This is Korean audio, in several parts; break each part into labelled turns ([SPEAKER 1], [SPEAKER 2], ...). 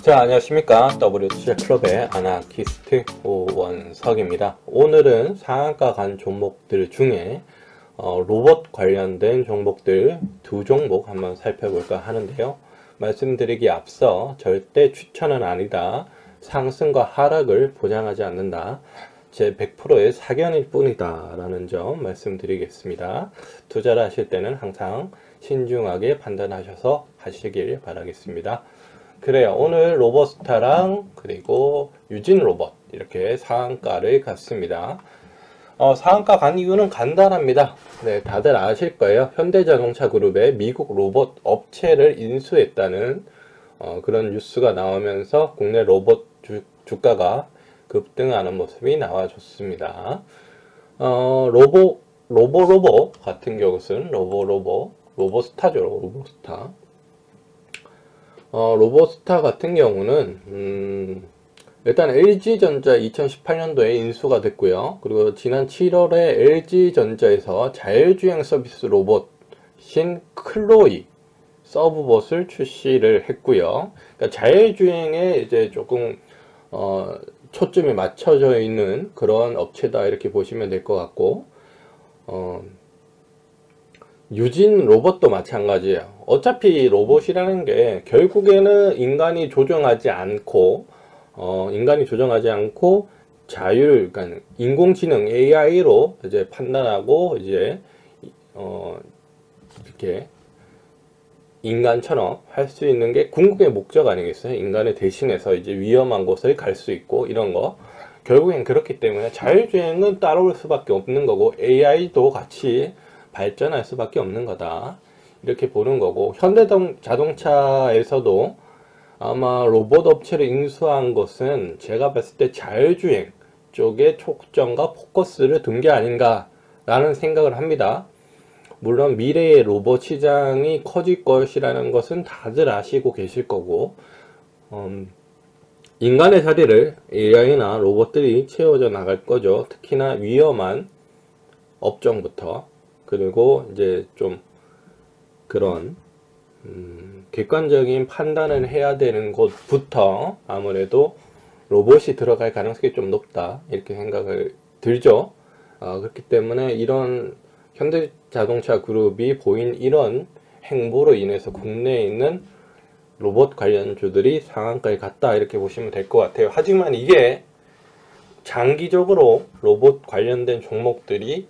[SPEAKER 1] 자, 안녕하십니까. WTC 클럽의 아나키스트 오원석입니다. 오늘은 상한가 간 종목들 중에 로봇 관련된 종목들 두 종목 한번 살펴볼까 하는데요. 말씀드리기 앞서 절대 추천은 아니다. 상승과 하락을 보장하지 않는다. 제 100%의 사견일 뿐이다 라는 점 말씀드리겠습니다. 투자를 하실 때는 항상 신중하게 판단하셔서 하시길 바라겠습니다. 그래요. 오늘 로버스타랑 그리고 유진로봇 이렇게 상한가를 갔습니다. 상한가 간 이유는 간단합니다. 네, 다들 아실 거예요. 현대자동차 그룹의 미국 로봇 업체를 인수했다는 그런 뉴스가 나오면서 국내 로봇 주가가 급등하는 모습이 나와줬습니다. 로보 같은 경우는 로보스타죠. 로보스타. 로보스타 같은 경우는 일단 LG전자 2018년도에 인수가 됐고요. 그리고 지난 7월에 LG전자에서 자율주행 서비스 로봇인 클로이 서브봇을 출시를 했고요. 그러니까 자율주행에 이제 조금 초점이 맞춰져 있는 그런 업체다 이렇게 보시면 될 것 같고, 유진 로봇도 마찬가지예요. 어차피 로봇이라는 게 결국에는 인간이 조정하지 않고 그러니까 인공지능 AI로 이제 판단하고 이제 이렇게 인간처럼 할 수 있는 게 궁극의 목적 아니겠어요? 인간을 대신해서 이제 위험한 곳을 갈 수 있고 이런 거. 결국엔 그렇기 때문에 자율주행은 따라올 수밖에 없는 거고 AI도 같이 발전할 수밖에 없는 거다 이렇게 보는 거고, 현대자동차에서도 아마 로봇 업체를 인수한 것은 제가 봤을 때 자율주행 쪽에 초점과 포커스를 둔 게 아닌가 라는 생각을 합니다. 물론 미래의 로봇 시장이 커질 것이라는 것은 다들 아시고 계실 거고, 인간의 자리를 AI나 로봇들이 채워져 나갈 거죠. 특히나 위험한 업종부터. 그리고 이제 좀 그런 객관적인 판단을 해야 되는 곳부터 아무래도 로봇이 들어갈 가능성이 좀 높다 이렇게 생각을 들죠. 그렇기 때문에 이런 현대자동차 그룹이 보인 이런 행보로 인해서 국내에 있는 로봇 관련주들이 상한가에 갔다 이렇게 보시면 될 것 같아요. 하지만 이게 장기적으로 로봇 관련된 종목들이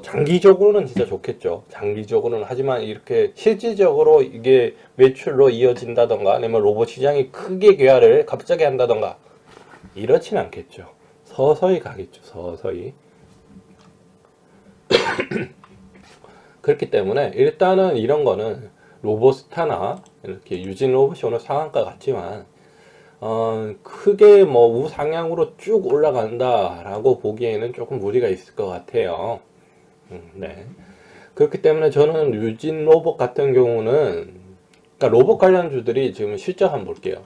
[SPEAKER 1] 장기적으로는 진짜 좋겠죠. 장기적으로는. 하지만 이렇게 실질적으로 이게 매출로 이어진다던가 아니면 로봇 시장이 크게 개화를 갑자기 한다던가 이렇진 않겠죠. 서서히 가겠죠. 서서히. 그렇기 때문에 일단은 이런 거는 로보스타나 이렇게 유진 로봇이 오늘 상한가 같지만 크게 우상향으로 쭉 올라간다 라고 보기에는 조금 무리가 있을 것 같아요. 네. 그렇기 때문에 저는 유진 로봇 같은 경우는, 그러니까 로봇 관련주들이 지금 실적 한번 볼게요.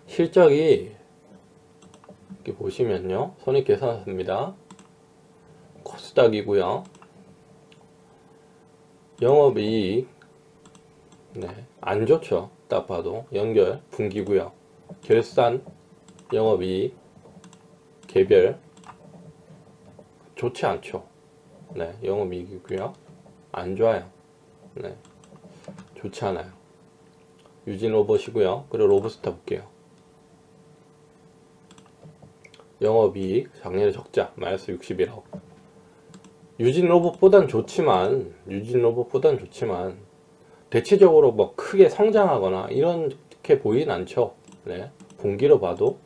[SPEAKER 1] 실적이 이렇게 보시면요, 손익계산서입니다. 코스닥이고요. 영업이익 안 좋죠. 딱 봐도 연결 분기고요. 결산 영업이익 개별 좋지 않죠. 영업이익이고요. 안 좋아요. 좋지 않아요. 유진 로봇이고요. 그리고 로보스타 볼게요. 영업이익 작년에 적자 마이너스 61억. 유진 로봇보단 좋지만 대체적으로 크게 성장하거나 이렇게 보이진 않죠. 분기로 봐도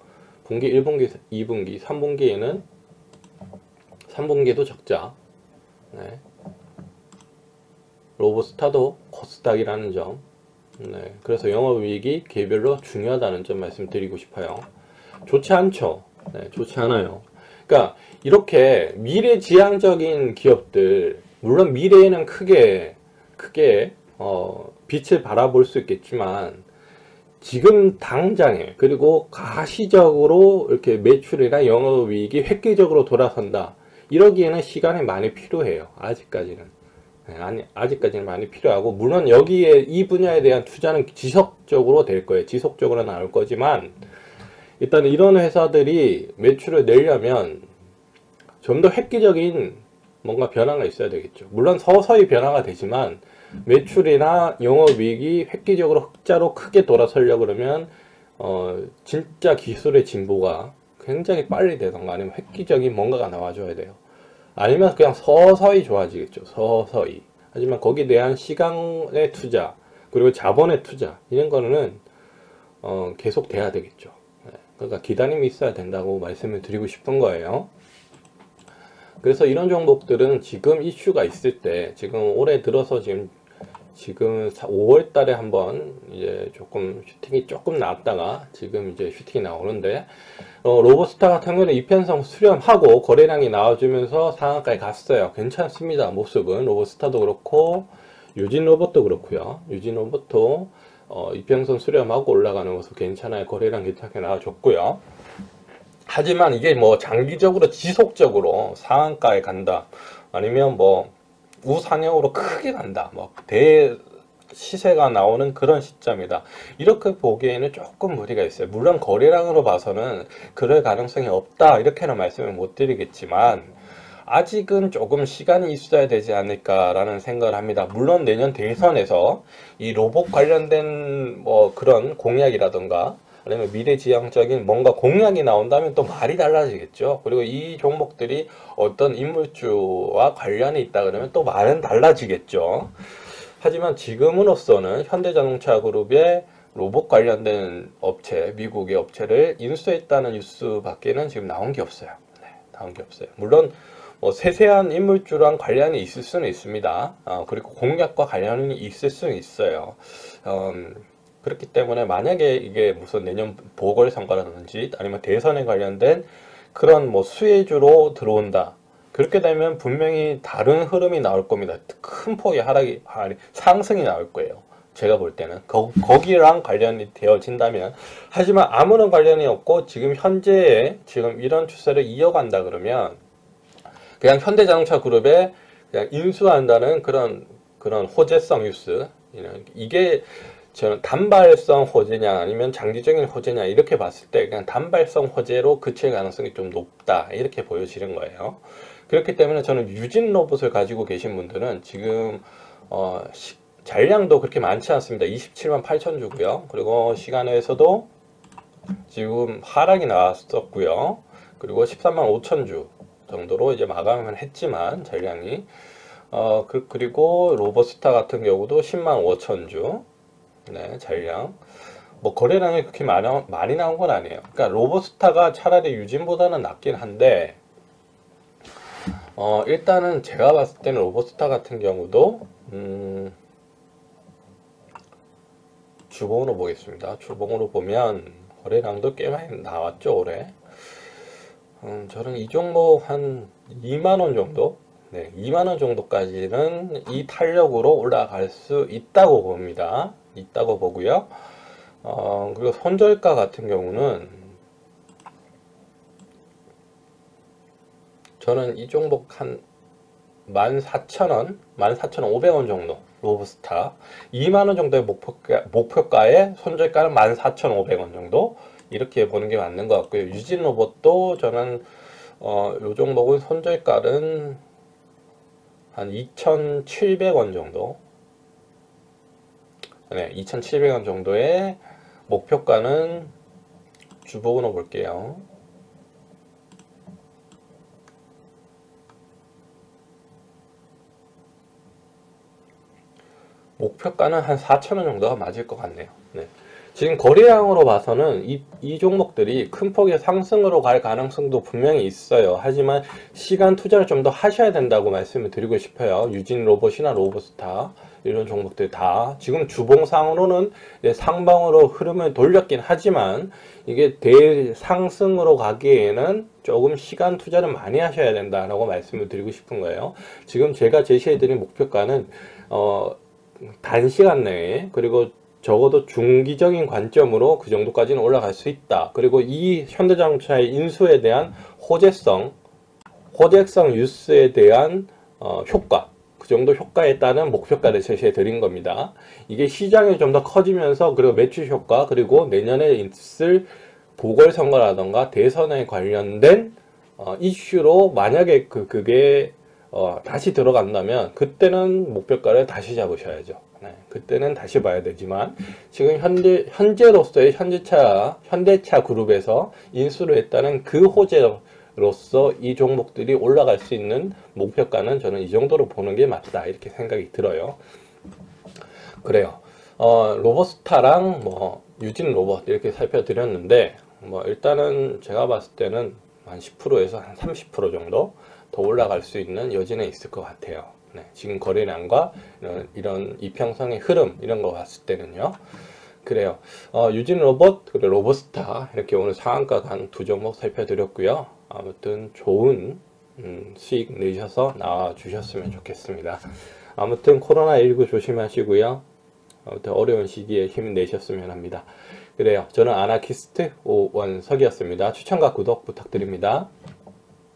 [SPEAKER 1] 분기 1분기, 2분기, 3분기에도 적자. 로보스타도 코스닥이라는 점. 그래서 영업이익이 개별로 중요하다는 점 말씀드리고 싶어요. 좋지 않죠. 좋지 않아요. 그러니까 이렇게 미래지향적인 기업들, 물론 미래에는 크게 빛을 바라볼 수 있겠지만 지금 당장에, 그리고 가시적으로 이렇게 매출이나 영업이익이 획기적으로 돌아선다 이러기에는 시간이 많이 필요해요. 아직까지는. 아니, 아직까지는 많이 필요하고, 물론 여기에 이 분야에 대한 투자는 지속적으로 될 거예요. 지속적으로 나올 거지만, 일단 이런 회사들이 매출을 내려면 좀 더 획기적인 뭔가 변화가 있어야 되겠죠. 물론 서서히 변화가 되지만, 매출이나 영업이익이 획기적으로 흑자로 크게 돌아서려고 그러면, 진짜 기술의 진보가 굉장히 빨리 되던가 아니면 획기적인 뭔가가 나와줘야 돼요. 아니면 그냥 서서히 좋아지겠죠. 서서히. 하지만 거기에 대한 시간의 투자, 그리고 자본의 투자, 이런 거는, 계속 돼야 되겠죠. 그러니까 기다림이 있어야 된다고 말씀을 드리고 싶은 거예요. 그래서 이런 종목들은 지금 이슈가 있을 때, 지금 올해 들어서 지금 5월 달에 한번 이제 조금 슈팅이 조금 나왔다가 지금 이제 슈팅이 나오는데, 로보스타 같은 경우는 이편성 수렴하고 거래량이 나와주면서 상한가에 갔어요. 괜찮습니다. 모습은 로보스타도 그렇고 유진로봇도 그렇고요. 유진로봇도 이평선 수렴하고 올라가는 모습 괜찮아요. 거래량 괜찮게 나와줬고요. 하지만 이게 뭐 장기적으로 지속적으로 상한가에 간다, 아니면 뭐 우상향으로 크게 간다, 뭐 시세가 나오는 그런 시점이다, 이렇게 보기에는 조금 무리가 있어요. 물론 거래량으로 봐서는 그럴 가능성이 없다, 이렇게는 말씀을 못 드리겠지만 아직은 조금 시간이 있어야 되지 않을까라는 생각을 합니다. 물론 내년 대선에서 이 로봇 관련된 뭐 그런 공약이라던가 아니면 미래지향적인 뭔가 공약이 나온다면 또 말이 달라지겠죠. 그리고 이 종목들이 어떤 인물주와 관련이 있다 그러면 또 말은 달라지겠죠. 하지만 지금으로서는 현대자동차 그룹의 로봇 관련된 업체, 미국의 업체를 인수했다는 뉴스밖에는 지금 나온 게 없어요. 네, 나온 게 없어요. 물론 뭐 세세한 인물주랑 관련이 있을 수는 있습니다. 그리고 공약과 관련이 있을 수는 있어요. 그렇기 때문에 만약에 이게 무슨 내년 보궐선거라든지 아니면 대선에 관련된 그런 뭐 수혜주로 들어온다, 그렇게 되면 분명히 다른 흐름이 나올 겁니다. 큰 폭의 상승이 나올 거예요. 제가 볼 때는 거기랑 관련이 되어진다면. 하지만 아무런 관련이 없고 지금 현재의 지금 이런 추세를 이어간다 그러면 그냥 현대자동차 그룹에 그냥 인수한다는 그런 호재성 뉴스, 이게 저는 단발성 호재냐 아니면 장기적인 호재냐 이렇게 봤을 때 그냥 단발성 호재로 그칠 가능성이 좀 높다, 이렇게 보여지는 거예요. 그렇기 때문에 저는 유진 로봇을 가지고 계신 분들은 지금 잔량도 그렇게 많지 않습니다. 27만 8천 주고요. 그리고 시간에서도 지금 하락이 나왔었고요. 그리고 13만 5천 주 정도로 이제 마감은 했지만 잔량이 그리고 로보스타 같은 경우도 10만 5천 주, 네, 잔량. 뭐 거래량이 그렇게 많이 나온 건 아니에요. 그러니까 로보스타가 차라리 유진보다는 낫긴 한데, 일단은 제가 봤을 때는 로보스타 같은 경우도 주봉으로 보겠습니다. 주봉으로 보면 거래량도 꽤 많이 나왔죠, 올해. 저는 이 종목 한 2만원 정도, 네, 2만원 정도까지는 이 탄력으로 올라갈 수 있다고 봅니다. 있다고 보고요. 그리고 손절가 같은 경우는 저는 이 종목 한 14,000원, 14,500원 정도, 로브스타 2만원 정도의 목표가에 손절가는 14,500원 정도, 이렇게 보는 게 맞는 것 같고요. 유진로봇도 저는 요 종목은 손절가는 한 2,700원 정도, 네, 2,700원 정도의 목표가는 주봉으로 볼게요. 목표가는 한 4,000원 정도가 맞을 것 같네요. 네. 지금 거래량으로 봐서는 이 종목들이 큰 폭의 상승으로 갈 가능성도 분명히 있어요. 하지만 시간 투자를 좀 더 하셔야 된다고 말씀을 드리고 싶어요. 유진 로봇이나 로보스타 이런 종목들 다 지금 주봉상으로는 상방으로 흐름을 돌렸긴 하지만 이게 대상승으로 가기에는 조금 시간 투자를 많이 하셔야 된다라고 말씀을 드리고 싶은 거예요. 지금 제가 제시해드린 목표가는 단시간 내에, 그리고 적어도 중기적인 관점으로 그 정도까지는 올라갈 수 있다. 그리고 이 현대자동차의 인수에 대한 호재성 뉴스에 대한 효과, 그 정도 효과에 따른 목표가를 제시해 드린 겁니다. 이게 시장이 좀 더 커지면서 그리고 매출 효과 그리고 내년에 있을 보궐선거라던가 대선에 관련된 이슈로 만약에 그게 다시 들어간다면 그때는 목표가를 다시 잡으셔야죠. 네, 그때는 다시 봐야 되지만 지금 현재로서의 현대차 그룹에서 인수를 했다는 그 호재로서 이 종목들이 올라갈 수 있는 목표가는 저는 이 정도로 보는 게 맞다 이렇게 생각이 들어요. 그래요. 로보스타랑 뭐 유진 로봇 이렇게 살펴드렸는데 뭐 일단은 제가 봤을 때는 한 10%에서 한 30% 정도 더 올라갈 수 있는 여지는 있을 것 같아요. 네, 지금 거래량과 이런 이평선의 흐름 이런 거 봤을 때는요. 그래요. 유진 로봇 그리고 로보스타 이렇게 오늘 상한가 한 두 종목 살펴드렸고요. 아무튼 좋은 수익 내셔서 나와 주셨으면 좋겠습니다. 아무튼 코로나19 조심하시고요. 아무튼 어려운 시기에 힘내셨으면 합니다. 그래요. 저는 아나키스트 오원석이었습니다. 추천과 구독 부탁드립니다.